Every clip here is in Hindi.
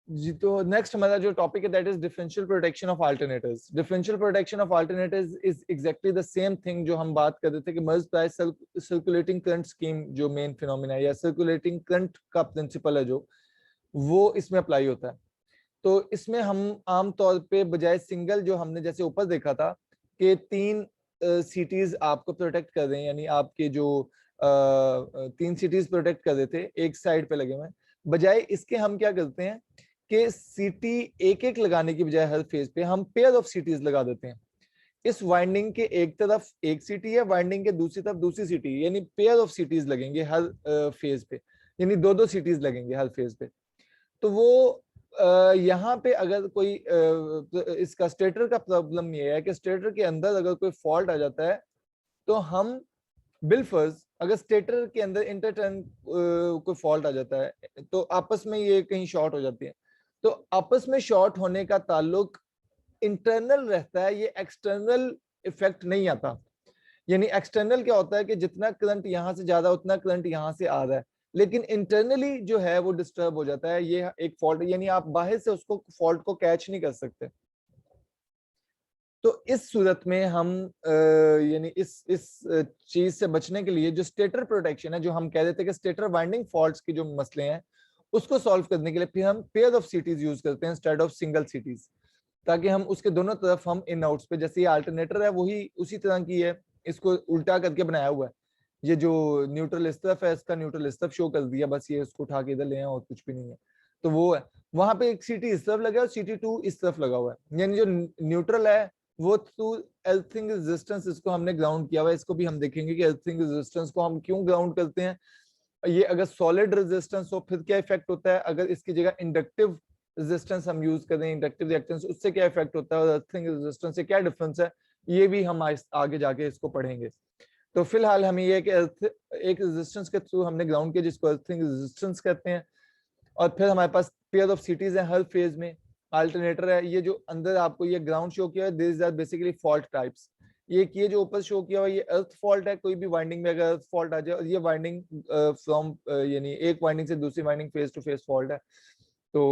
जी, तो नेक्स्ट हमारा जो टॉपिक है that is differential protection of alternators. Differential protection of alternators is exactly the same thing जो हम बात कर रहे थे कि मल्टीप्लाई सर्कुलेटिंग करंट स्कीम जो मेन फिनोमिना है या सर्कुलेटिंग करंट का प्रिंसिपल है जो वो इसमें अप्लाई होता है। तो इसमें हम आमतौर पे बजाय सिंगल जो हमने जैसे ऊपर देखा था कि तीन सिटीज आपको प्रोटेक्ट कर रहे हैं, यानी आपके जो तीन सिटीज प्रोटेक्ट कर रहे थे एक साइड पे लगे हुए हैं, बजाय इसके हम क्या करते हैं कि सिटी एक एक लगाने की बजाय हर फेज पे हम पेयर ऑफ सिटीज लगा देते हैं। इस वाइंडिंग के एक तरफ एक सिटी है, वाइंडिंग के दूसरी तरफ दूसरी सिटी, यानी पेयर ऑफ सिटीज लगेंगे हर फेज पे, यानी दो दो सिटीज लगेंगे हर फेज पे। तो वो यहाँ पे अगर कोई इसका स्टेटर का प्रॉब्लम ये है कि स्टेटर के अंदर अगर कोई फॉल्ट आ जाता है तो हम बिलफर्ज अगर स्टेटर के अंदर इंटरटर्न कोई फॉल्ट आ जाता है तो आपस में ये कहीं शॉर्ट हो जाती है। तो आपस में शॉर्ट होने का ताल्लुक इंटरनल रहता है, ये एक्सटर्नल इफेक्ट नहीं आता। यानी एक्सटर्नल क्या होता है कि जितना करंट यहाँ से ज्यादा उतना करंट यहाँ से आ रहा है, लेकिन इंटरनली जो है वो डिस्टर्ब हो जाता है, ये एक फॉल्ट, यानी आप बाहर से उसको फॉल्ट को कैच नहीं कर सकते। तो इस सूरत में हम यानी इस चीज से बचने के लिए जो स्टेटर प्रोटेक्शन है, जो हम कह देते हैं कि स्टेटर वाइंडिंग फॉल्ट्स के जो मसले हैं उसको सॉल्व करने के लिए फिर हम पेयर ऑफ सिटीज यूज करते हैं इंस्टेड ऑफ सिंगल सिटीज, ताकि हम उसके दोनों तरफ हम इन आउट्स पे, जैसे ये अल्टरनेटर है वही उसी तरह की है, इसको उल्टा करके बनाया हुआ है। ये जो न्यूट्रल इस तरफ है इसका न्यूट्रल इस तरफ शो कर दिया, बस ये उसको उठा के इधर ले आए और कुछ भी नहीं है। तो वो है, वहां पे एक सिटी इस तरफ लगा है और सिटी टू इस तरफ लगा हुआ है, यानी जो न्यूट्रल है वो थ्रू एर्थिंग रेजिस्टेंस इसको हमने ग्राउंड किया हुआ है। इसको भी हम देखेंगे कि एर्थिंग रेजिस्टेंस को हम क्यों ग्राउंड करते हैं। ये अगर सॉलिड रेजिस्टेंस हो फिर क्या इफेक्ट होता है, अगर इसकी जगह इंडक्टिव रेजिस्टेंस हम यूज करें, इंडक्टिव रिएक्टेंस, उससे क्या इफेक्ट होता है और अर्थिंग रेजिस्टेंस से क्या डिफरेंस है, ये भी हम आगे जाके इसको पढ़ेंगे। तो फिलहाल हमें ये कि एक रेजिस्टेंस के थ्रू हमने ग्राउंड किया जिसको अर्थिंग रेजिस्टेंस कहते हैं, और फिर हमारे पास पेयर ऑफ सिटीज है हर फेज में, अल्टरनेटर है। ये जो अंदर आपको ये ग्राउंड शो किया है this are basically fault types. ये जो ऊपर शो किया हुआ ये अर्थ फॉल्ट है, कोई भी वाइंडिंग में अगर अर्थ फॉल्ट आ जाए, और ये वाइंडिंग फ्रॉम यानी एक वाइंडिंग से दूसरी winding face to face fault है। तो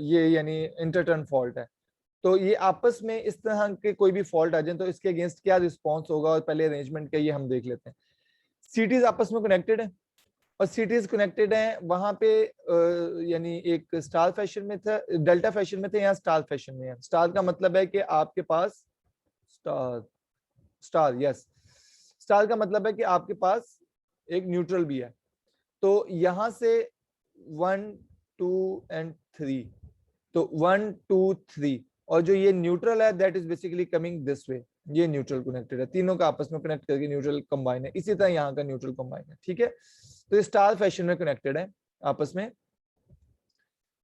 ये यानी इंटरटर्न फॉल्ट है। तो ये आपस में इस तरह के कोई भी फॉल्ट आ जाए तो इसके अगेंस्ट क्या रिस्पॉन्स होगा, और पहले अरेंजमेंट क्या ये हम देख लेते हैं। सिटीज आपस में कनेक्टेड है और सिटीज कनेक्टेड हैं वहां पे यानी एक स्टार फैशन में था, डेल्टा फैशन में थे, यहाँ स्टार फैशन में है। स्टार का मतलब है कि आपके पास स्टार, स्टार यस, स्टार का मतलब है कि आपके पास एक न्यूट्रल भी है। तो यहां से 1 2 एंड 3, तो 1 2 3, और जो ये न्यूट्रल है that is basically coming this way, ये न्यूट्रल कनेक्टेड है, तीनों का आपस में कनेक्ट करके न्यूट्रल कंबाइन है। इसी तरह यहाँ का न्यूट्रल कंबाइन है, ठीक है। तो ये स्टार फैशन में कनेक्टेड है आपस में।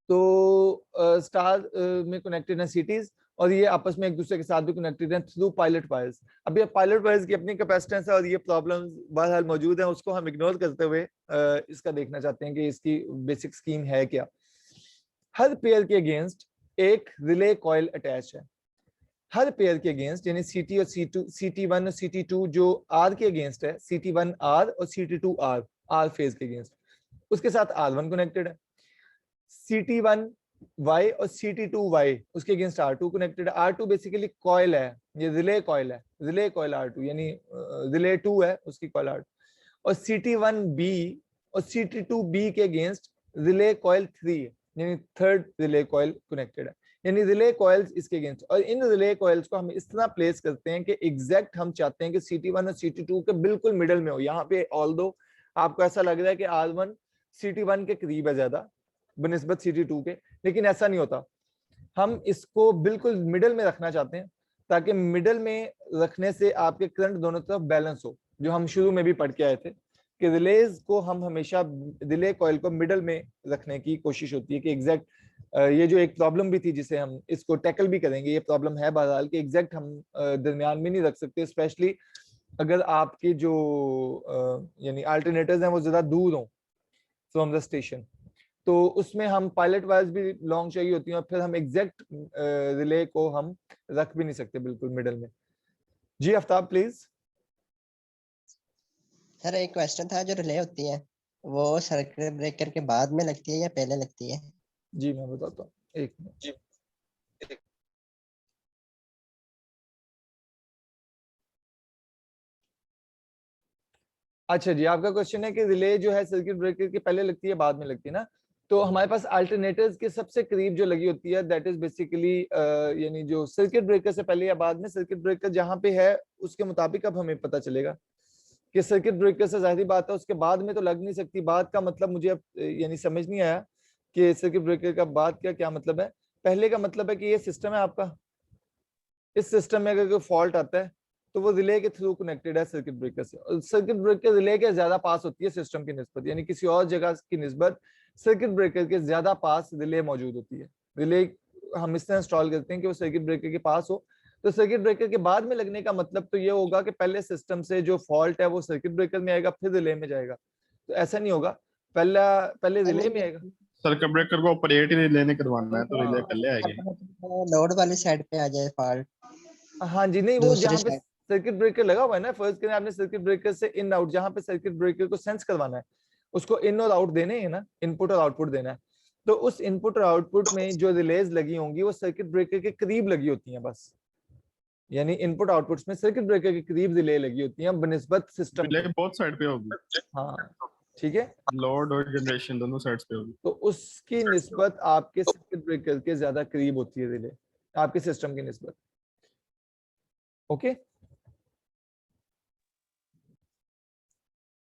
तो स्टार में कनेक्टेड है सिटीज, और ये आपस में एक दूसरे के साथ भी कनेक्टेड है थ्रू पायलट वायर्स। अब ये पायलट वायर्स की अपनी कैपेसिटेंस है और ये प्रॉब्लम्स बहरहाल मौजूद है, उसको हम इग्नोर करते हुए इसका देखना चाहते हैं कि इसकी बेसिक स्कीम है क्या। हर पेयर के अगेंस्ट एक रिले कॉइल अटैच है, हर पेयर के अगेंस्ट, यानी सीटी और CT1 और CT2 जो आर के अगेंस्ट है, CT1 आर और CT2 आर, आर फेज के अगेंस्ट, उसके साथ R1 कनेक्टेड है। CT1 वाई और CT2 वाई उसके अगेंस्ट R2 कनेक्टेड है। R2 बेसिकली कॉइल है, ये रिले कॉइल है, रिले कॉइल R2, यानी रिले 2 है उसकी कॉइल R2। और CT1B और CT2B के अगेंस्ट रिले कॉइल 3 है, यानी थर्ड रिले कॉइल कनेक्टेड है, यानी रिले कॉइल्स इसके अगेंस्ट। और इन रिले कॉइल्स को हम इस तरह प्लेस करते हैं कि एग्जैक्ट हम चाहते हैं कि CT1 और CT2 के बिल्कुल मिडल में हो। यहाँ पे ऑल्दो आपको ऐसा लग रहा है कि R1 CT1 के करीब है ज्यादा बनिस्बत CT2 के, लेकिन ऐसा नहीं होता। हम इसको बिल्कुल मिडल में रखना चाहते हैं ताकि मिडल में रखने से आपके करंट दोनों तरफ बैलेंस हो, जो हम शुरू में भी पढ़ के आए थे कि रिलेज को हम हमेशा रिले कॉइल को मिडल में रखने की कोशिश होती है कि एग्जैक्ट ये जो एक प्रॉब्लम भी थी जिसे हम इसको टैकल भी करेंगे, ये प्रॉब्लम है बहरहाल कि एग्जैक्ट हम दरमियान में नहीं रख सकते, स्पेशली अगर आपके जो यानी अल्टरनेटर्स हैं वो ज्यादा दूर हों फ्रॉम द स्टेशन, तो उसमें हम पायलट वायर्स भी लॉन्ग चाहिए होती हैं और फिर हम एग्जैक्ट रिले को हम रख भी नहीं सकते बिल्कुल मिडल में। जी आफ्ताब प्लीज। सर एक क्वेश्चन था, जो रिले होती है वो सर्किट ब्रेकर के बाद में लगती है या पहले लगती है? जी मैं बताता हूँ, एक मिनट। जी। अच्छा जी, आपका क्वेश्चन है कि रिले जो है सर्किट ब्रेकर के पहले लगती है बाद में लगती है ना। तो हमारे पास अल्टरनेटर्स के सबसे करीब जो लगी होती है दैट इज बेसिकली यानी जो सर्किट ब्रेकर से पहले या बाद में, सर्किट ब्रेकर जहां पे है उसके मुताबिक अब हमें पता चलेगा कि सर्किट ब्रेकर से जाहिर बात है उसके बाद में तो लग नहीं सकती। बाद का मतलब मुझे अब यानी समझ नहीं आया कि सर्किट ब्रेकर का बाद का क्या मतलब है। पहले का मतलब है कि ये सिस्टम है आपका, इस सिस्टम में अगर कोई फॉल्ट आता है तो वो रिले के थ्रू कनेक्टेड है सर्किट ब्रेकर से, और सर्किट ब्रेकर रिले के ज्यादा पास होती है सिस्टम की निस्बत, यानी किसी और जगह की निस्बत सर्किट ब्रेकर के ज्यादा पास रिले मौजूद होती है। रिले हम इस तरह इंस्टॉल करते हैं कि वो सर्किट ब्रेकर के पास हो। तो सर्किट ब्रेकर के बाद में लगने का मतलब तो ये होगा कि पहले सिस्टम से जो फॉल्ट है वो सर्किट ब्रेकर में आएगा फिर रिले में जाएगा। तो ऐसा नहीं होगा, पहले रिले में आएगा। सर्किट ब्रेकर को ऑपरेट ही रिले ने करवाना है, तो रिले पहले आएगी। लोड वाली साइड पे आ जाए फॉल्ट, हाँ जी, नहीं वो दूसरी जहाँ पे साइड। सर्किट ब्रेकर लगा हुआ है ना, फर्ज करें आपने सर्किट ब्रेकर से इन आउट, जहाँ पे सर्किट ब्रेकर को सेंस करवाना है उसको इन और आउट देने हैं ना, इनपुट और आउटपुट देना है। तो उस इनपुट और आउटपुट में जो रिलेज लगी होंगी वो सर्किट ब्रेकर के करीब लगी होती हैं बस, यानी इनपुट आउटपुट्स में सर्किट ब्रेकर के करीब रिले लगी होती हैं बनिस्बत सिस्टम रिले के। बहुत साइड पे होगी, हाँ ठीक है, लोड और जनरेशन दोनों साइड्स पे होगी। तो उसकी निस्बत आपके सर्किट ब्रेकर के ज्यादा करीब होती है रिले, आपके सिस्टम की निस्बत। ओके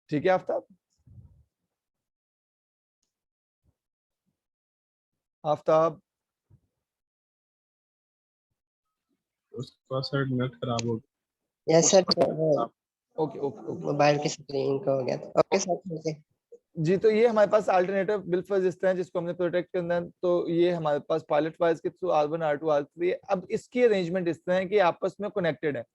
ठीक है आफ्ताब। आफ्ताब उसका साइड नेट खराब हो yes sir, okay okay okay mobile की स्क्रीन को हो गया था। ओके सर, ठीक है। जी। तो ये हमारे पास अल्टरनेटिव बिलफर्ज इस तरह है जिसको हमने प्रोटेक्ट करना है। तो ये हमारे पास पायलट वायर्स के थ्रू R1 R2 R3 है। अब इसकी अरेंजमेंट इस तरह है कि आपस में कनेक्टेड है।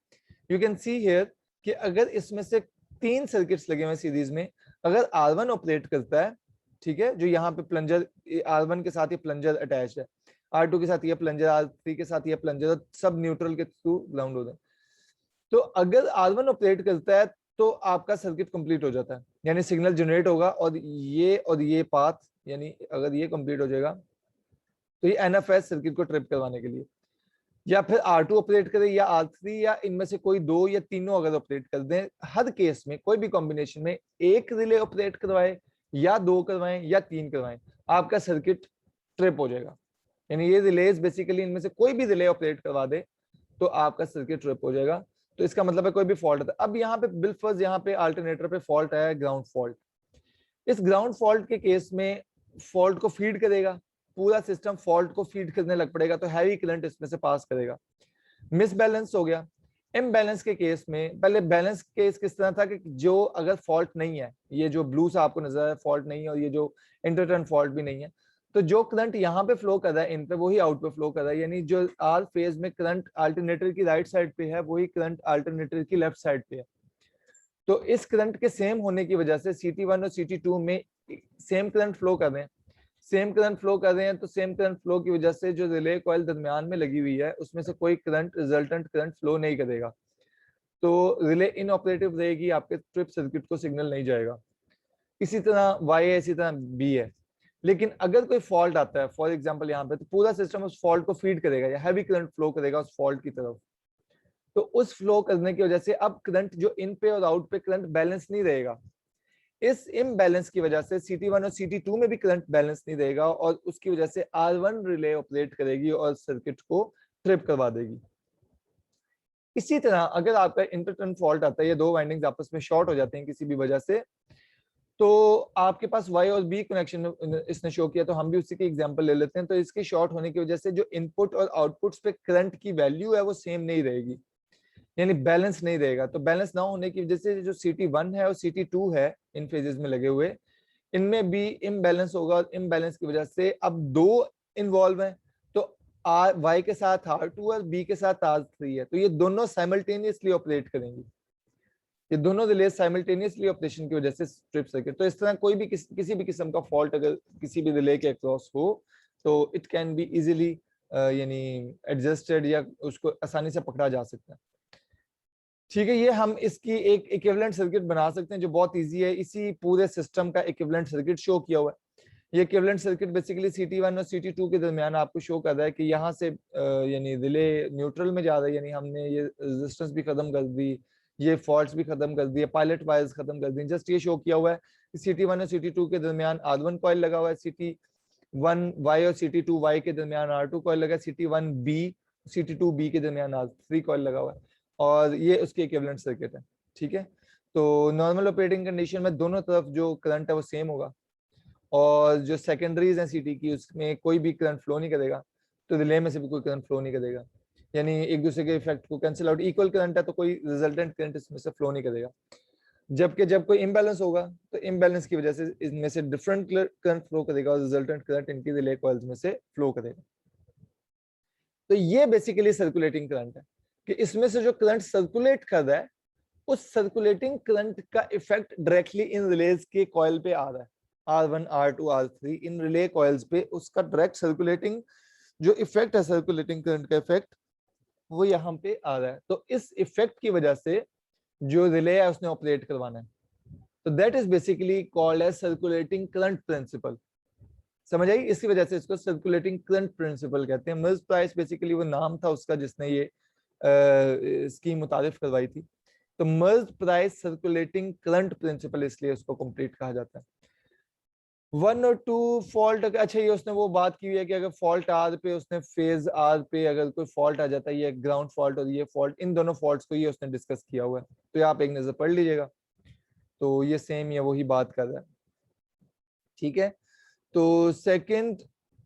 यू कैन सी हियर कि अगर इसमें से 3 सर्किट्स लगे हुए सीरीज में, अगर R1 ऑपरेट करता है, ठीक है, जो यहाँ पे प्लंजर R1 के साथ ये प्लंजर अटैच है, R2 के साथ ये प्लंजर, R3 के साथ ये प्लंजर, सब न्यूट्रल के थ्रू ग्राउंड हो रहे हैं। तो अगर R1 ऑपरेट करता है तो आपका सर्किट कंप्लीट हो जाता है, यानी सिग्नल जनरेट होगा और ये पाथ, यानी अगर ये कंप्लीट हो जाएगा तो ये NFS सर्किट को ट्रिप करवाने के लिए, या फिर R2 ऑपरेट करे या R3 या इनमें से कोई दो या तीनों अगर ऑपरेट कर दें, हर केस में कोई भी कॉम्बिनेशन में एक रिले ऑपरेट करवाए या 2 करवाएं या 3 करवाएं, आपका सर्किट ट्रिप हो जाएगा। यानी ये रिलेज बेसिकली इनमें से कोई भी रिले ऑपरेट करवा दे तो आपका सर्किट ट्रिप हो जाएगा। तो इसका मतलब है कोई भी फॉल्ट है। अब यहाँ पे बिलफर्ज यहाँ पे अल्टरनेटर पे फॉल्ट आया है, ग्राउंड फॉल्ट। इस ग्राउंड फॉल्ट के केस में फॉल्ट को फीड करेगा, पूरा सिस्टम फॉल्ट को फीड करने लग पड़ेगा, तो हैवी करंट इसमें से पास करेगा। मिसबैलेंस हो गया। इम्बैलेंस के केस में, पहले बैलेंस केस किस तरह था कि जो अगर फॉल्ट नहीं है, ये जो ब्लू सा आपको नजर है फॉल्ट नहीं है और ये जो इंटरटर्न फॉल्ट भी नहीं है, तो जो करंट यहाँ पे फ्लो कर रहा है इन पे वही आउट पे फ्लो कर रहा है, यानी जो आर फेज में करंट अल्टरनेटर की राइट साइड पे है वही करंट अल्टरनेटर की लेफ्ट साइड पे है। तो इस करंट के सेम होने की वजह से CT1 और CT2 में सेम करंट फ्लो कर रहे हैं, सेम करंट फ्लो कर रहे हैं, तो सेम करंट फ्लो की वजह से जो रिले कॉइल दरमियान में लगी हुई है उसमें से कोई करंट रिजल्टेंट करंट फ्लो नहीं करेगा, तो रिले इनऑपरेटिव रहेगी, आपके ट्रिप सर्किट को सिग्नल नहीं जाएगा। इसी तरह Y है, इसी तरह B है। लेकिन अगर कोई फॉल्ट आता है फॉर एग्जांपल यहाँ पे, तो पूरा सिस्टम उस फॉल्ट को फीड करेगा या हैवी करंट फ्लो करेगा उस फॉल्ट की तरफ। तो उस फ्लो करने की वजह से अब करंट जो इन पे और आउट पे करंट बैलेंस नहीं रहेगा। इस इम्बैलेंस की वजह से CT1 और CT2 में भी करंट बैलेंस नहीं रहेगा और उसकी वजह से R1 रिले ऑपरेट करेगी और सर्किट को ट्रिप करवा देगी। इसी तरह अगर आपका इंटरटर्न फॉल्ट आता है, ये दो वाइंडिंग्स आपस में शॉर्ट हो जाते हैं किसी भी वजह से, तो आपके पास Y और B कनेक्शन इसने शो किया, तो हम भी उसी की एग्जांपल ले लेते हैं। तो इसके शॉर्ट होने की वजह से जो इनपुट और आउटपुट्स पे करंट की वैल्यू है वो सेम नहीं रहेगी, यानी बैलेंस नहीं रहेगा। तो बैलेंस ना होने की वजह से जो CT1 है और CT2 है इन फेजेस में लगे हुए, इनमें भी इम्बैलेंस होगा और इम्बैलेंस की वजह से अब दो इन्वॉल्व हैं, तो Y के साथ R2 और B के साथ R3 है, तो ये दोनों साइमल्टेनियसली ऑपरेट करेंगी, ये दोनों रिले साइमल्टेनियसली ऑपरेशन की वजह से स्ट्रिप सर्किट। तो इस तरह कोई भी किसी भी किस्म का फॉल्ट अगर किसी भी रिले के अक्रॉस हो तो इट कैन बी इजीली यानी एडजस्टेड या उसको आसानी से पकड़ा जा सकता है। ठीक है, ये हम इसकी एक इक्विवेलेंट सर्किट बना सकते हैं जो बहुत इजी है, इसी पूरे सिस्टम का इक्विवेलेंट सर्किट शो किया हुआ है। ये इक्विवेलेंट सर्किट बेसिकली CT1 और CT2 के दरमियान आपको शो कर रहा है कि यहाँ से यानी रिले न्यूट्रल में जा रहा है, यानी हमने ये रेजिस्टेंस भी खत्म कर दी, ये फॉल्ट्स भी खत्म कर दिए, पायलट वायर्स खत्म कर दी। जस्ट ये शो किया हुआ है कि CT1 और CT2 के दरमियान R1 कॉइल लगा हुआ है, CT1Y और CT2Y के दरमियान R2 कॉइल लगा है, CT1B CT2B के दरमियान R3 कॉइल लगा हुआ है, और ये उसके इक्विवेलेंट सर्किट है। ठीक है, तो नॉर्मल ऑपरेटिंग कंडीशन में दोनों तरफ जो करंट है वो सेम होगा, और जो सेकेंडरीज हैं सिटी की उसमें कोई भी करंट फ्लो नहीं करेगा, तो रिले में से भी कोई करंट फ्लो नहीं करेगा, यानी एक दूसरे के इफेक्ट को कैंसिल आउट, इक्वल करंट है तो कोई रिजल्टेंट करंट इसमें से फ्लो नहीं करेगा। जबकि जब कोई इम्बैलेंस होगा तो इम्बैलेंस की वजह से इनमें से डिफरेंट करंट फ्लो करेगा और रिजल्टेंट करंट इनकी रिले कॉइल्स में से फ्लो करेगा। तो ये बेसिकली सर्कुलेटिंग करंट है कि इसमें से जो करंट सर्कुलेट कर रहा है उस सर्कुलेटिंग करंट का इफेक्ट डायरेक्टली इन रिलेज के कॉइल पे आ रहा है, R1 R2 R3 इन रिले कॉइल्स पे उसका डायरेक्ट सर्कुलेटिंग जो इफेक्ट है, सर्कुलेटिंग करंट का इफेक्ट, वो यहाँ पे आ रहा है। तो इस इफेक्ट की वजह से जो रिले है उसने ऑपरेट करवाना है, तो that is basically called as circulating current principle. समझ आई? इसकी वजह से इसको सर्कुलेटिंग करंट प्रिंसिपल कहते हैं। मिल्स प्राइस बेसिकली वो नाम था उसका जिसने ये स्कीम मुतारिफ करवाई थी। तो Merz Price circulating current principle इसलिए उसको कंप्लीट कहा जाता है। 1 और 2 फॉल्ट, अच्छा ये उसने वो बात की हुई है कि अगर फॉल्ट आर पे, उसने फेज आर पे अगर कोई फॉल्ट आ जाता है, ये ग्राउंड फॉल्ट और ये फॉल्ट, इन दोनों फॉल्ट्स को ये उसने डिस्कस किया हुआ है, तो ये आप एक नजर पढ़ लीजिएगा। तो ये सेम, ये वही बात कर रहा है। ठीक है, तो सेकंड,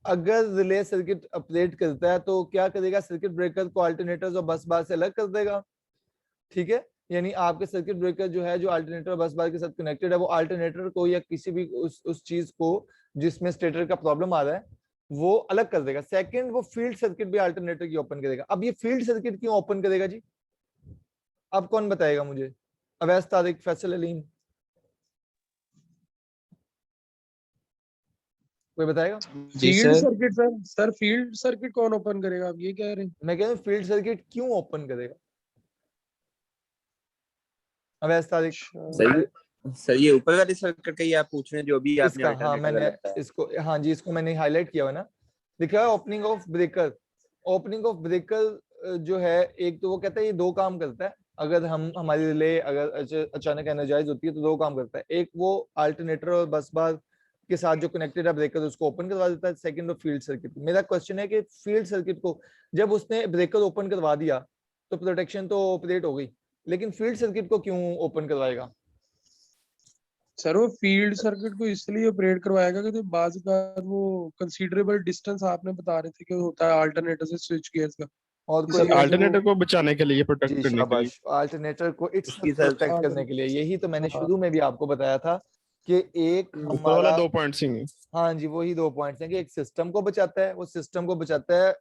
अगर रिले सर्किट ऑपरेट करता है तो क्या करेगा, सर्किट ब्रेकर को अल्टरनेटर्स और बस बार से अलग कर देगा। ठीक है, यानी आपके सर्किट ब्रेकर जो है, जो अल्टरनेटर बस बार के साथ कनेक्टेड है, वो अल्टरनेटर को या किसी भी उस चीज को जिसमें स्टेटर का प्रॉब्लम आ रहा है वो अलग कर देगा। सेकंड, वो फील्ड सर्किट भी अल्टरनेटर की ओपन करेगा। अब ये फील्ड सर्किट क्यों ओपन करेगा जी, अब कौन बताएगा मुझे? अवैस तारिक, फैसल अलीम, कोई बताएगा? जी field sir. Circuit sir field circuit कौन ओपन करेगा, आप ये कह रहे हैं? मैं कह रहा हूँ फील्ड सर्किट क्यों ओपन करेगा अवैस तारिक? सर ये ऊपर वाली सर्किट का ही आप पूछ रहे हैं, जो भी आपने इसका, हाँ अल्टरनेटर मैंने बताया। इसको, हाँ जी इसको मैंने हाईलाइट किया हुआ ना, लिखा है opening of breaker. Opening of breaker जो है, एक तो वो कहता है ये दो काम करता है, अगर हम हमारी रिले अगर अचानक एनर्जाइज होती है तो दो काम करता है। एक वो अल्टरनेटर और बस बार के साथ जो कनेक्टेड है ब्रेकर उसको ओपन करवा देता है। सेकंड वो फील्ड सर्किट। मेरा क्वेश्चन है कि फील्ड सर्किट को जब उसने ब्रेकर ओपन करवा दिया तो प्रोटेक्शन तो ऑपरेट हो गई, लेकिन फील्ड सर्किट को क्यों ओपन करवाएगा? सर वो फील्ड सर्किट को इसलिए ऑपरेट करवाएगा कि बाज का वो कंसीडरेबल डिस्टेंस आपने बता रहे थे कि होता है अल्टरनेटर से स्विच गियर्स का। और सर, कोई अल्टरनेटर को बचाने के लिए, जी प्रोटेक्ट करने के लिए। शाबाश, अल्टरनेटर को इट्स इसकी सर प्रोटेक्ट करने के लिए। यही तो मैंने हाँ। शुरू में भी आपको बताया था कि एक ऊपर वाला हमारा, 2 पॉइंट्स ही हैं। हाँ जी वही 2 पॉइंट्स हैं कि एक सिस्टम को बचाता है, वो सिस्टम को बचाता है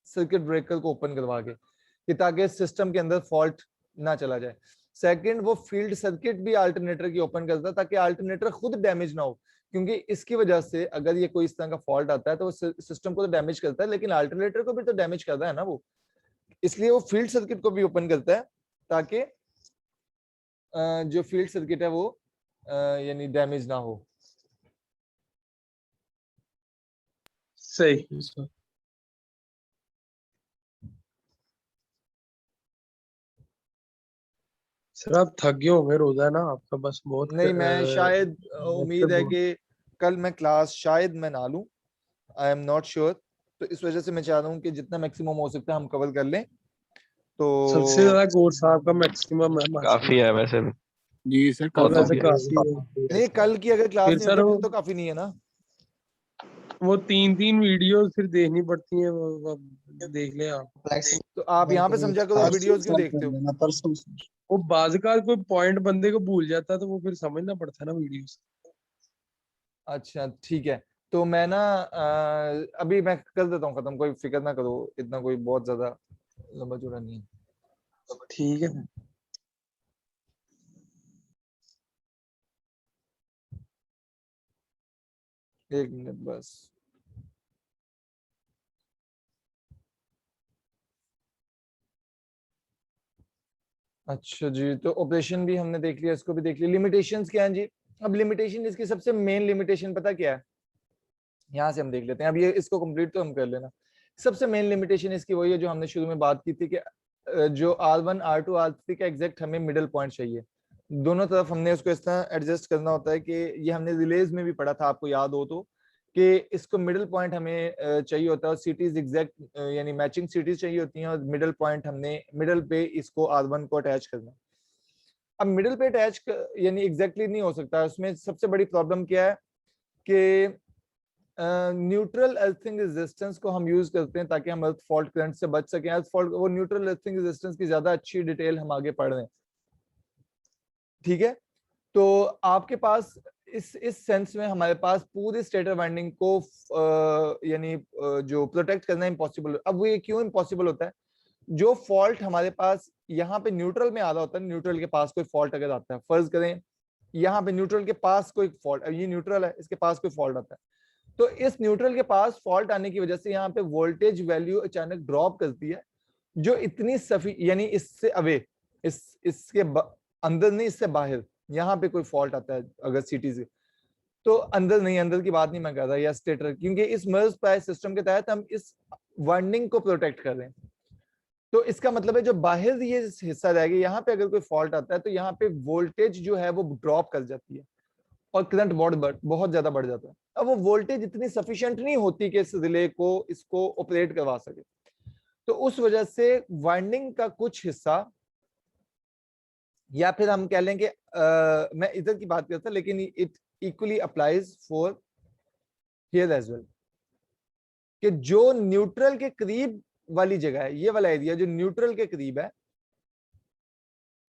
सर्किट ब्रेकर को ओपन करवा के, कि ताकि सिस्टम के अंदर फॉल्ट ना चला जाए। सेकंड, वो फील्ड सर्किट भी अल्टरनेटर की ओपन करता है ताकि अल्टरनेटर खुद डैमेज ना हो, क्योंकि इसकी वजह से अगर ये कोई इस तरह का फॉल्ट आता है तो वो सिस्टम को तो डैमेज करता है, लेकिन अल्टरनेटर को भी तो डैमेज करता है ना वो, इसलिए वो फील्ड सर्किट को भी ओपन करता है ताकि जो फील्ड सर्किट है वो यानी डैमेज ना हो। सही। सर आप थक गए होंगे, रोजा है ना आपका, बस बहुत नहीं, मैं शायद उम्मीद है बहुत- कि कल मैं क्लास शायद मैं ना लूं, आई एम नॉट श्योर, तो इस वजह से मैं चाह रहा हूँ कि जितना मैक्सिमम हो सकता है हम कवर कर लें। तो सबसे ज्यादा कोर्स आपका मैक्सिमम है काफी है वैसे भी। जी सर, और कल वैसे काफी है। काफी है। नहीं, कल की अगर क्लास फिर नहीं सर होती वो फिर तो काफी नहीं है ना। वो 3 वीडियो फिर देखनी पड़ती हैं, वो देख ले आप। तो आप यहाँ पे समझा करो, वीडियोस क्यों देखते हो? वो बाज़ कोई पॉइंट बंदे को भूल जाता है तो वो फिर समझना पड़ता है ना वीडियोस। अच्छा ठीक है, तो मैं ना अभी मैं कर देता हूँ खत्म, कोई फिक्र ना करो, इतना कोई बहुत ज्यादा लंबा चौड़ा नहीं है। ठीक है। एक मिनट बस। अच्छा जी, तो ऑपरेशन भी हमने देख लिया, इसको भी देख लिया। लिमिटेशंस क्या हैं जी? अब लिमिटेशन, इसकी सबसे मेन लिमिटेशन पता क्या है? यहाँ से हम देख लेते हैं। अब ये इसको कंप्लीट तो हम कर लेना। सबसे मेन लिमिटेशन इसकी वही है जो हमने शुरू में बात की थी कि जो R1 R2 R3 का एग्जैक्ट हमें मिडिल पॉइंट चाहिए, दोनों तरफ हमने उसको इस तरह एडजस्ट करना होता है कि ये हमने रिलेज में भी पढ़ा था, आपको याद हो तो, कि इसको मिडिल पॉइंट हमें चाहिए होता है और सिटीज एग्जैक्ट यानी मैचिंग सिटीज चाहिए होती हैं और मिडिल पॉइंट हमने मिडिल पे इसको R1 को अटैच करना। अब मिडिल पे अटैच यानी एग्जैक्टली नहीं हो सकता, उसमें सबसे बड़ी प्रॉब्लम क्या है कि न्यूट्रल अर्थिंग रेजिस्टेंस को हम यूज करते हैं ताकि हम अर्थ फॉल्ट करंट से बच सकें। अर्थ फॉल्ट, वो न्यूट्रल अर्थिंग रेजिस्टेंस की ज्यादा अच्छी डिटेल हम आगे पढ़ रहे हैं, ठीक है। तो आपके पास इस सेंस में हमारे पास पूरी स्टेटर वाइंडिंग को यानी जो प्रोटेक्ट करना इम्पॉसिबल। अब वो ये क्यों इम्पॉसिबल होता है? जो फॉल्ट हमारे पास यहाँ पे न्यूट्रल में आ रहा होता है, न्यूट्रल के पास कोई फॉल्ट अगर आता है, फर्ज करें यहाँ पे न्यूट्रल के पास कोई फॉल्ट, अब ये न्यूट्रल है, इसके पास कोई फॉल्ट आता है, तो इस न्यूट्रल के पास फॉल्ट आने की वजह से यहाँ पे वोल्टेज वैल्यू अचानक ड्रॉप करती है, जो इतनी सफी यानी इससे अवे, इसके अंदर नहीं, इससे बाहर, यहाँ पे कोई फॉल्ट आता है अगर सिटी से, तो अंदर नहीं, अंदर की बात नहीं मैं कर रहा, या स्टेटर, क्योंकि इस मर्ज प्राइस सिस्टम के तहत हम इस वाइंडिंग को प्रोटेक्ट कर रहे हैं। तो इसका मतलब है जो बाहर ये हिस्सा रहेगा, यहाँ पे अगर कोई फॉल्ट आता है तो यहाँ पे वोल्टेज जो है वो ड्रॉप कर जाती है और करंट बहुत ज्यादा बढ़ जाता है। अब वो वोल्टेज इतनी सफिशिएंट नहीं होती कि इस रिले को इसको ऑपरेट करवा सके, तो उस वजह से वाइंडिंग का कुछ हिस्सा, या फिर हम कह लें कि मैं इधर की बात करता, लेकिन it equally applies for here as well, कि जो न्यूट्रल के करीब वाली जगह है, ये वाला एरिया जो न्यूट्रल के करीब है,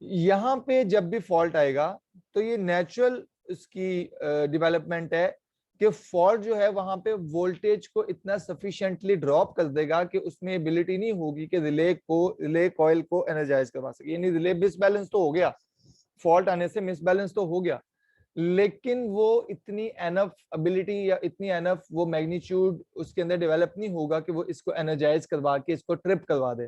यहां पे जब भी फॉल्ट आएगा तो ये नेचुरल इसकी डेवलपमेंट है कि फॉल्ट जो है वहां पे वोल्टेज को इतना सफिशिएंटली ड्रॉप कर देगा कि उसमें एबिलिटी नहीं होगी कि रिले कॉइल को एनर्जाइज करवा सके। यानी रिले मिसबैलेंस तो हो गया, फॉल्ट आने से मिसबैलेंस तो हो गया, लेकिन वो इतनी एनफ एबिलिटी या इतनी एनफ वो मैग्नीट्यूड उसके अंदर डेवलप नहीं होगा कि वो इसको एनर्जाइज करवा के इसको ट्रिप करवा दे।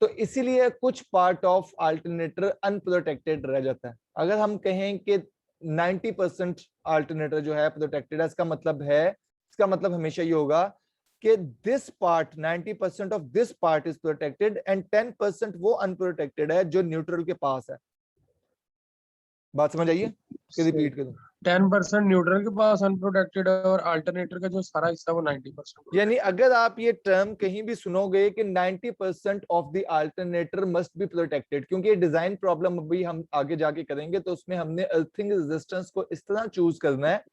तो इसीलिए कुछ पार्ट ऑफ अल्टरनेटर अनप्रोटेक्टेड रह जाता है। अगर हम कहें कि 90% अल्टरनेटर जो है प्रोटेक्टेड है, इसका मतलब हमेशा ये होगा कि this part 90% of this part is protected and 10% वो अनप्रोटेक्टेड है जो न्यूट्रल के पास है। बात समझ आइए कि रिपीट करूं? 10% न्यूट्रल के पास अनप्रोटेक्टेड है और अल्टरनेटर का जो सारा हिस्सा वो 90%। यानी अगर आप ये टर्म कहीं भी सुनोगे कि 90% of the alternator must be protected, क्योंकि ये डिजाइन प्रॉब्लम अभी हम आगे जाके करेंगे, तो उसमें हमने अर्थिंग रेजिस्टेंस को इस तरह चूज करना है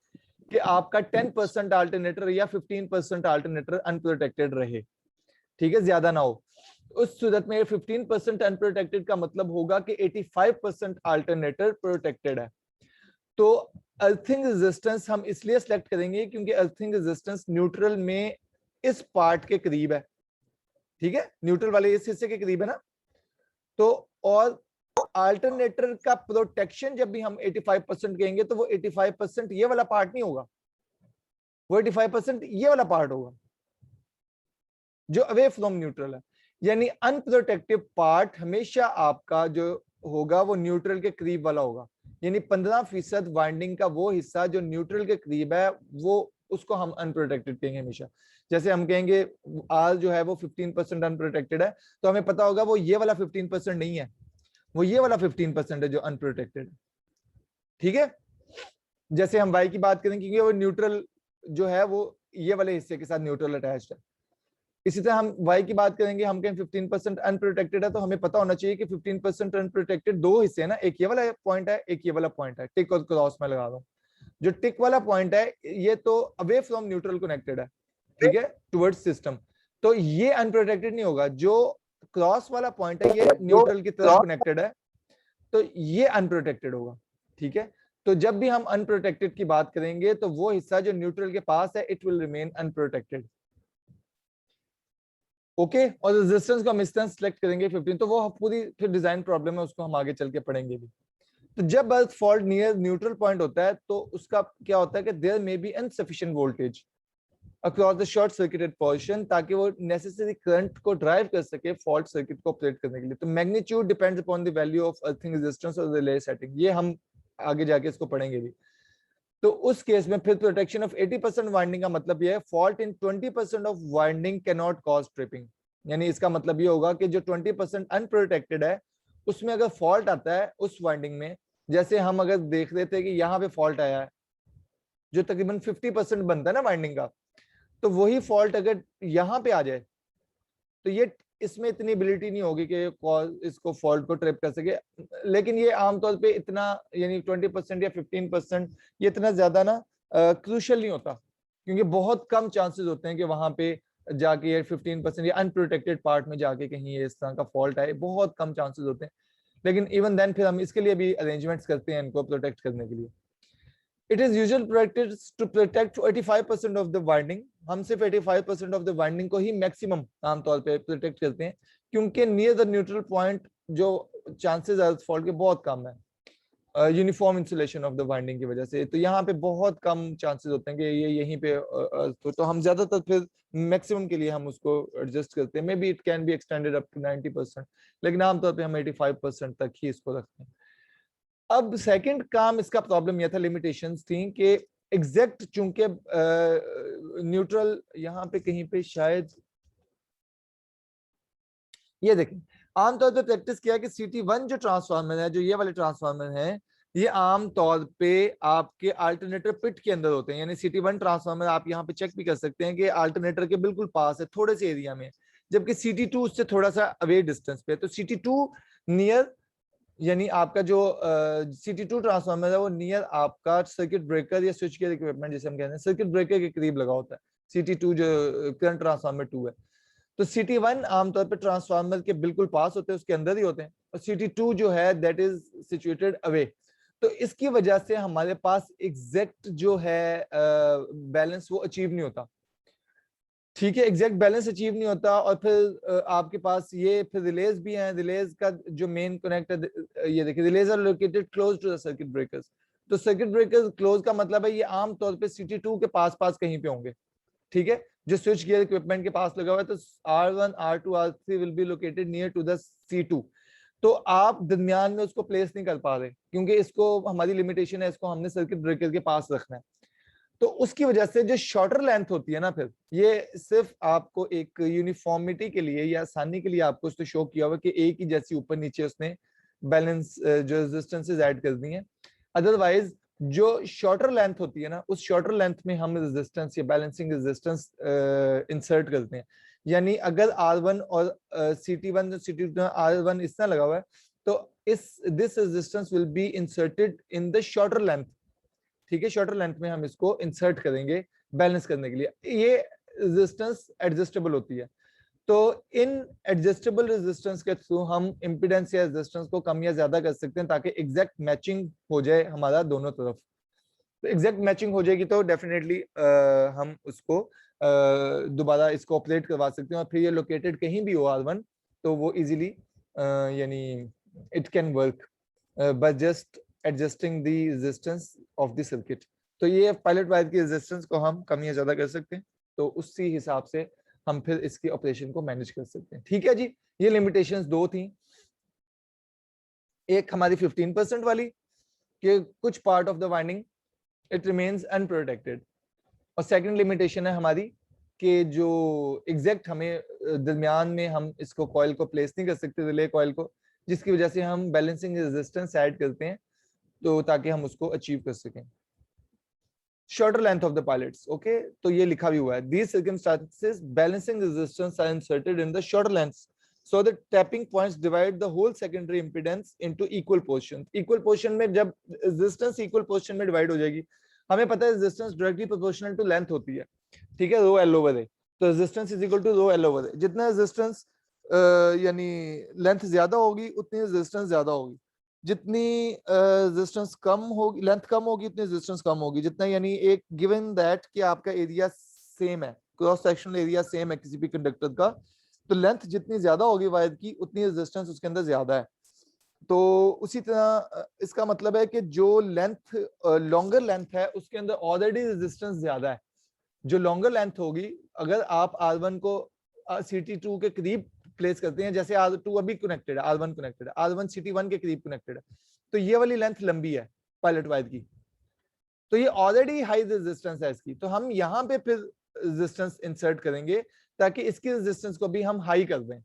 कि आपका 10% अल्टरनेटर या 15% अल्टरनेटर अनप्रोटेक्टेड रहे, ठीक है, ज्यादा ना हो। उस सूरत में 15% अनप्रोटेक्टेड का मतलब होगा कि 85% अल्टरनेटर प्रोटेक्टेड है। तो अर्थिंग रेजिस्टेंस हम इसलिए सिलेक्ट करेंगे क्योंकि अर्थिंग रेजिस्टेंस न्यूट्रल में इस पार्ट के करीब है, ठीक है, न्यूट्रल वाले इस हिस्से के करीब है ना। तो और अल्टरनेटर का प्रोटेक्शन जब भी हम 85% कहेंगे तो वो 85% ये वाला पार्ट नहीं होगा, वो 85% ये वाला पार्ट होगा जो अवे फ्रॉम न्यूट्रल है। यानी अनप्रोटेक्टिव पार्ट हमेशा आपका जो होगा वो न्यूट्रल के करीब वाला होगा। यानी 15% वाइंडिंग का वो हिस्सा जो न्यूट्रल के करीब है, वो उसको हम अनप्रोटेक्टेड कहेंगे हमेशा। जैसे हम कहेंगे आर जो है वो 15% अनप्रोटेक्टेड है, तो हमें पता होगा वो ये वाला 15% नहीं है, वो ये वाला 15% है जो अनप्रोटेक्टेड है, ठीक है। जैसे हम वाई की बात करें क्योंकि वो न्यूट्रल जो है वो ये वाले हिस्से के साथ न्यूट्रल अटैच्ड है। इसी तरह हम y की बात करेंगे, हम कहें 15% अनप्रोटेक्टेड है, तो हमें पता होना चाहिए कि 15% अनप्रोटेक्टेड दो हिस्से है ना, एक ये वाला पॉइंट है, एक ये वाला पॉइंट है, टिक और क्रॉस में लगा दो। जो टिक वाला पॉइंट है ये तो अवे फ्रॉम न्यूट्रल कनेक्टेड है, ठीक है, टुवर्ड्स सिस्टम, तो ये अनप्रोटेक्टेड नहीं होगा। जो क्रॉस वाला पॉइंट है ये न्यूट्रल की तरफ कनेक्टेड है, तो ये अनप्रोटेक्टेड होगा, ठीक है। तो जब भी हम अनप्रोटेक्टेड की बात करेंगे तो वो हिस्सा जो न्यूट्रल के पास है it will remain unprotected, okay. और रेजिस्टेंस को हम इस तरह सिलेक्ट करेंगे 15, तो वो पूरी फिर डिजाइन प्रॉब्लम है, उसको हम आगे चल के पढ़ेंगे भी। तो जब earth fault near neutral point होता है तो उसका क्या होता है कि there may be insufficient voltage across the short circuited portion, ताकि वो नेसेसरी करंट को ड्राइव कर सके फॉल्ट सर्किट को ऑपरेट करने के लिए। तो magnitude depends upon the value of earthing resistance और रिले सेटिंग, ये हम आगे जाके इसको पढ़ेंगे भी। तो उस केस में फिर प्रोटेक्शन ऑफ 80% वाइंडिंग का मतलब यह है fault in 20% of winding can not cause tripping. यानी इसका मतलब ये होगा कि जो 20% अनप्रोटेक्टेड है उसमें अगर फॉल्ट आता है उस वाइंडिंग में, जैसे हम अगर देख रहे थे कि यहाँ पे फॉल्ट आया है जो तकरीबन 50% बनता है ना वाइंडिंग का, तो वही फॉल्ट अगर यहाँ पे आ जाए तो ये इसमें इतनी एबिलिटी नहीं होगी कि इसको फॉल्ट को ट्रिप कर सके। लेकिन ये आमतौर पे इतना यानी 20% या 15% ये इतना ज्यादा ना क्रूशियल नहीं होता, क्योंकि बहुत कम चांसेस होते हैं कि वहां पे जाके ये 15% या अनप्रोटेक्टेड पार्ट में जाके कहीं ये इस तरह का फॉल्ट आए, बहुत कम चांसेस होते हैं। लेकिन इवन देन फिर हम इसके लिए भी अरेंजमेंट्स करते हैं इनको प्रोटेक्ट करने के लिए। It is usual practice to protect 85% of the winding। हम सिर्फ 85% of the winding को ही मैक्सिमम आमतौर पे प्रोटेक्ट करते हैं, क्योंकि नियर द न्यूट्रल पॉइंट जो चांसेस है फॉल्ट के बहुत कम है uniform insulation of the winding की वजह से। तो यहाँ पे बहुत कम चांसेस होते हैं कि ये यहीं पे तो हम ज्यादातर फिर मैक्सिमम के लिए हम उसको एडजस्ट करते हैं। May be it can be extended up to 90%, लेकिन आमतौर पे हम 85% तक ही इसको रखते हैं। अब सेकंड काम इसका प्रॉब्लम यह था, लिमिटेशंस थी कि एग्जैक्ट चूंकि न्यूट्रल यहाँ पे कहीं पे शायद ये देखें, आमतौर पे प्रैक्टिस किया कि CT1 जो ट्रांसफार्मर है, जो ये वाले ट्रांसफार्मर हैं, ये आमतौर पे आपके अल्टरनेटर पिट के अंदर होते हैं। यानी CT1 ट्रांसफार्मर आप यहाँ पे चेक भी कर सकते हैं कि अल्टरनेटर के बिल्कुल पास है, थोड़े से एरिया में, जबकि CT2 उससे थोड़ा सा अवे डिस्टेंस पे है। तो CT2 नियर यानी आपका जो CT2 ट्रांसफार्मर है वो नियर आपका सर्किट ब्रेकर या स्विच गियर इक्विपमेंट जिसे हम कहते हैं सर्किट ब्रेकर के करीब लगा होता है। CT2 जो करंट ट्रांसफार्मर 2 है, तो CT1 आमतौर पर ट्रांसफार्मर के बिल्कुल पास होते हैं, उसके अंदर ही होते हैं, और CT2 जो है दैट इज सिचुएटेड अवे। तो इसकी वजह से हमारे पास एग्जैक्ट जो है बैलेंस वो अचीव नहीं होता। ठीक है, एग्जैक्ट बैलेंस अचीव नहीं होता। और फिर आपके पास ये फिर रिलेज भी हैं, रिलेज का जो मेन कनेक्ट है, ये देखिए relays are located close to the circuit breakers. तो सर्किट ब्रेकर्स क्लोज का मतलब है ये आमतौर पे CT2 के पास पास कहीं पे होंगे। ठीक है, जो स्विच गियर इक्विपमेंट के पास लगा हुआ है, तो R1 R2 R3 will be located near to the C2। तो आप दरमियान में उसको प्लेस नहीं कर पा रहे, क्योंकि इसको हमारी लिमिटेशन है, इसको हमने सर्किट ब्रेकर के पास रखना है। तो उसकी वजह से जो शॉर्टर लेंथ होती है ना, फिर ये सिर्फ आपको एक यूनिफॉर्मिटी के लिए या आसानी के लिए आपको उसको शो किया हुआ कि एक ही जैसी ऊपर नीचे उसने बैलेंस जो रेजिस्टेंसेस ऐड कर दी हैं। अदरवाइज जो शॉर्टर लेंथ होती है ना, उस शॉर्टर लेंथ में हम रेजिस्टेंस या बैलेंसिंग रेजिस्टेंस इंसर्ट करते हैं। यानी अगर R1 और CT1 CT2 R1 इस तरह लगा हुआ है, तो this resistance will be inserted in the shorter length. ठीक है, शॉर्टर लेंथ में हम इसको इंसर्ट करेंगे बैलेंस करने के लिए। ये रेजिस्टेंस एडजस्टेबल होती है, तो इन एडजस्टेबल रेजिस्टेंस के थ्रू हम इंपीडेंस या रेजिस्टेंस को कम या ज्यादा कर सकते हैं, ताकि एग्जैक्ट मैचिंग हो जाए हमारा दोनों तरफ। तो एग्जैक्ट मैचिंग हो जाएगी तो डेफिनेटली हम उसको दोबारा इसको ऑपरेट करवा सकते हैं, और फिर ये लोकेटेड कहीं भी हो R1 तो वो इजीली यानी it can work by just adjusting the resistance of the circuit. तो ये पायलट वायर की रेजिस्टेंस को हम कम या ज्यादा कर सकते हैं, तो उसी हिसाब से हम फिर इसकी ऑपरेशन को मैनेज कर सकते हैं। ठीक है जी, ये लिमिटेशंस दो थी, एक हमारी 15% वाली कि कुछ part of the winding it remains unprotected, और सेकंड लिमिटेशन है हमारी कि जो एग्जैक्ट हमें दरमियान में हम इसको कॉइल को प्लेस नहीं कर सकते, रिले कॉइल को, जिसकी वजह से हम बैलेंसिंग रेजिस्टेंस ऐड करते हैं, तो ताकि हम उसको अचीव कर सकें। Shorter length of the pilots, okay, तो ये लिखा भी हुआ है, these circumstances balancing resistance are inserted in the shorter lengths so that tapping points divide the whole secondary impedance into equal portions। equal portion में जब resistance equal portion में divide हो जाएगी, हमें पता है resistance directly proportional to length होती है, ठीक है, rho L over A, तो resistance is equal to rho L over A। जितना resistance यानी लेंथ ज्यादा होगी उतनी रेजिस्टेंस ज्यादा होगी, जितनी रेजिस्टेंस कम होगी, लेंथ कम होगी, उतनी रेजिस्टेंस कम होगी। जितना यानी एक गिवन दैट कि आपका एरिया सेम है, क्रॉस सेक्शनल एरिया सेम है किसी भी कंडक्टर का, तो लेंथ जितनी ज्यादा होगी वायर की उतनी रेजिस्टेंस उसके अंदर ज्यादा है। तो उसी तरह इसका मतलब है कि जो लेंथ लॉन्गर लेंथ है उसके अंदर ऑलरेडी रेजिस्टेंस ज्यादा है। जो लॉन्गर लेंथ होगी, अगर आप R1 को CT2 के करीब प्लेस करते हैं, जैसे R2 अभी कनेक्टेड है, R1 कनेक्टेड है, R1 CT1 के करीब कनेक्टेड है, तो ये वाली लेंथ लंबी है पायलट वायर की, तो ये ऑलरेडी हाई रेजिस्टेंस है इसकी, तो हम यहाँ पे फिर रेजिस्टेंस इंसर्ट करेंगे ताकि इसकी रेजिस्टेंस को भी हम हाई कर दें,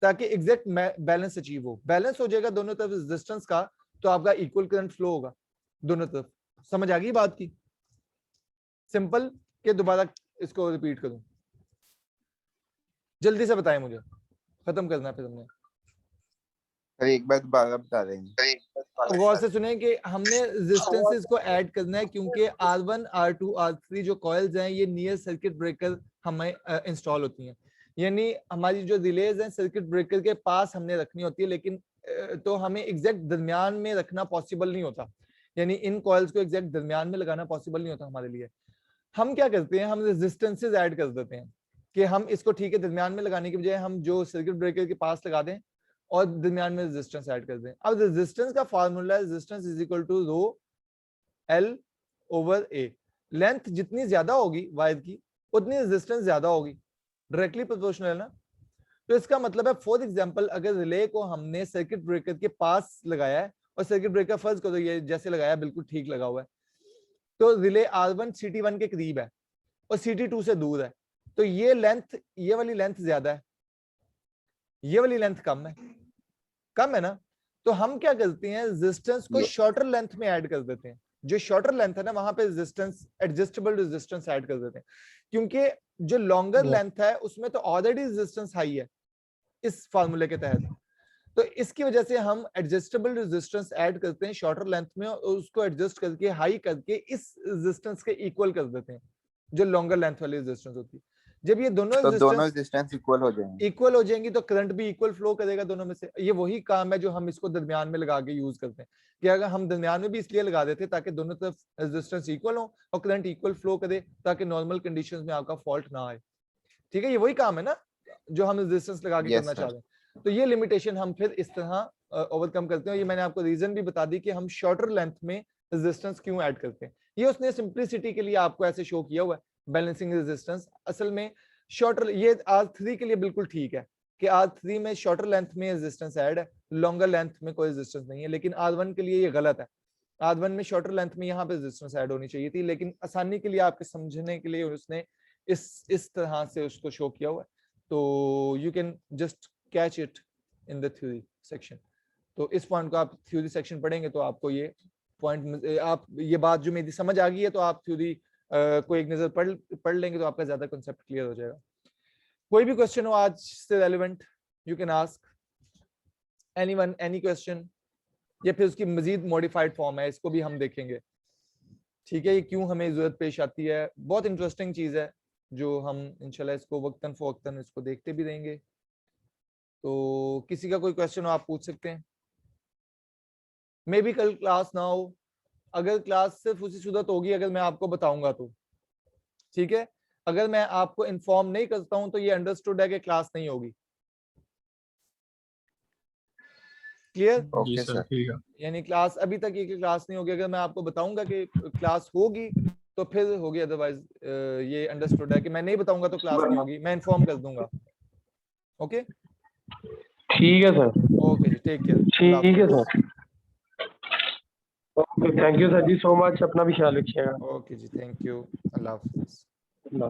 ताकि एग्जैक्ट बैलेंस अचीव हो। बैलेंस हो जाएगा दोनों तरफ रेजिस्टेंस का, तो आपका इक्वल करंट फ्लो होगा दोनों तरफ। समझ आ गई बात की? सिंपल के दोबारा इसको रिपीट करूं? जल्दी से बताएं मुझे, खत्म करना है फिर हमने। सर एक बार दोबारा बता देंगे। अब गौर से सुने कि हमने रेजिस्टेंसेस को ऐड करना है, क्योंकि R1, R2, R3 जो कॉइल्स हैं ये नियर सर्किट ब्रेकर हमें इंस्टॉल होती हैं, यानी हमारी जो रिलेज हैं सर्किट ब्रेकर के पास हमने रखनी होती है, लेकिन तो हमें एग्जैक्ट दरमियान में रखना पॉसिबल नहीं होता, यानी इन कॉइल्स को एग्जैक्ट दरमियान में लगाना पॉसिबल नहीं होता हमारे लिए। हम क्या करते हैं, हम रेजिस्टेंसेस ऐड कर देते हैं कि हम इसको ठीक है दरमियान में लगाने के बजाय हम जो सर्किट ब्रेकर के पास लगा दें और दरमियान में रेजिस्टेंस ऐड कर दें। अब रेजिस्टेंस का फार्मूला है resistance is equal to rho L over A. Length जितनी ज्यादा होगी वायर की उतनी रेजिस्टेंस ज्यादा होगी, डायरेक्टली प्रोपोर्शनल है ना। तो इसका मतलब है फॉर एग्जांपल अगर रिले को हमने सर्किट ब्रेकर के पास लगाया है और सर्किट ब्रेकर फर्ज करो ये जैसे लगाया बिल्कुल ठीक लगा हुआ है, तो रिले R1 CT1 के करीब है और CT2 से दूर है, तो ये लेंथ, ये वाली लेंथ ज्यादा है, ये वाली लेंथ कम है ना। तो हम क्या करते हैं, रेजिस्टेंस को शॉर्टर लेंथ में ऐड कर देते हैं, जो शॉर्टर लेंथ है ना वहां पे रेजिस्टेंस, एडजस्टेबल रेजिस्टेंस ऐड कर देते हैं, क्योंकि जो लॉन्गर लेंथ है उसमें तो ऑलरेडी रेजिस्टेंस हाई है इस फार्मूले के तहत, तो इसकी वजह से हम एडजस्टेबल रेजिस्टेंस ऐड करते हैं शॉर्टर लेंथ में और उसको एडजस्ट करके हाई करके इस रेजिस्टेंस के इक्वल कर देते हैं जो लॉन्गर लेंथ वाली रेजिस्टेंस होती है। जब ये दोनों रेजिस्टेंस इक्वल हो जाएंगी तो करंट भी इक्वल फ्लो करेगा दोनों में से। ये वही काम है जो हम इसको दरमियान में लगा के यूज करते हैं, कि अगर हम दरमियान में भी इसलिए लगा देते ताकि दोनों तरफ रेजिस्टेंस इक्वल हो और करंट इक्वल फ्लो करे, ताकि नॉर्मल कंडीशंस में आपका फॉल्ट ना आए। ठीक है, ये वही काम है ना जो हम रेजिस्टेंस लगा के करना चाह रहे हैं। तो ये लिमिटेशन हम फिर इस तरह ओवरकम करते हैं। ये मैंने आपको रीजन भी बता दी कि हम शॉर्टर लेंथ में रेजिस्टेंस क्यों ऐड करते हैं। ये उसने सिंप्लिसिटी के लिए आपको ऐसे शो किया हुआ है, बैलेंसिंग रेजिस्टेंस। असल में शॉर्टर, ये R3 के लिए बिल्कुल ठीक है कि R3 में शॉर्टर लेंथ में रेजिस्टेंस ऐड है, लॉन्गर लेंथ में कोई रेजिस्टेंस नहीं है, लेकिन R1 के लिए ये गलत है। R1 में शॉर्टर लेंथ में यहाँ पे रेजिस्टेंस ऐड होनी चाहिए थी, लेकिन आसानी के लिए आपके समझने के लिए उसने इस तरह से उसको शो किया हुआ है, तो you can just catch it in the theory section. तो इस पॉइंट को आप थ्योरी सेक्शन पढ़ेंगे तो आपको ये पॉइंट, आप ये बात जो मेरी समझ आ गई है, तो आप थ्योरी को एक नजर पढ़ लेंगे तो आपका ज्यादा कंसेप्ट क्लियर हो जाएगा। कोई भी क्वेश्चन हो आज से relevant, you can ask anyone any question, या फिर उसकी मजीद मॉडिफाइड फॉर्म है, इसको भी हम देखेंगे। ठीक है, ये क्यों हमें जरूरत पेश आती है, बहुत इंटरेस्टिंग चीज है जो हम इंशाल्लाह इसको वक्तन फवक्तन इसको देखते भी रहेंगे। तो किसी का कोई क्वेश्चन हो आप पूछ सकते हैं। मे बी कल क्लास ना हो, अगर क्लास सिर्फ उसी सूरत होगी अगर मैं आपको बताऊंगा तो ठीक है, अगर मैं आपको इन्फॉर्म नहीं करता हूं तो ये अंडरस्टूड है कि क्लास नहीं होगी। क्लियर? जी सर, ठीक है। यानी क्लास अभी तक ये क्लास नहीं होगी, अगर मैं आपको बताऊंगा कि क्लास होगी तो फिर होगी, अदरवाइज ये अंडरस्टूड है कि मैं नहीं बताऊंगा तो क्लास नहीं होगी, मैं इन्फॉर्म कर दूंगा। ओके ठीक है सर। ओके जी, टेक केयर। ठीक है sir. Okay, thank you sir जी सो मच, अपना भी ख्याल रखिएगा। ओके जी, थैंक यू, अल्लाह हाफिज़। अल्लाह।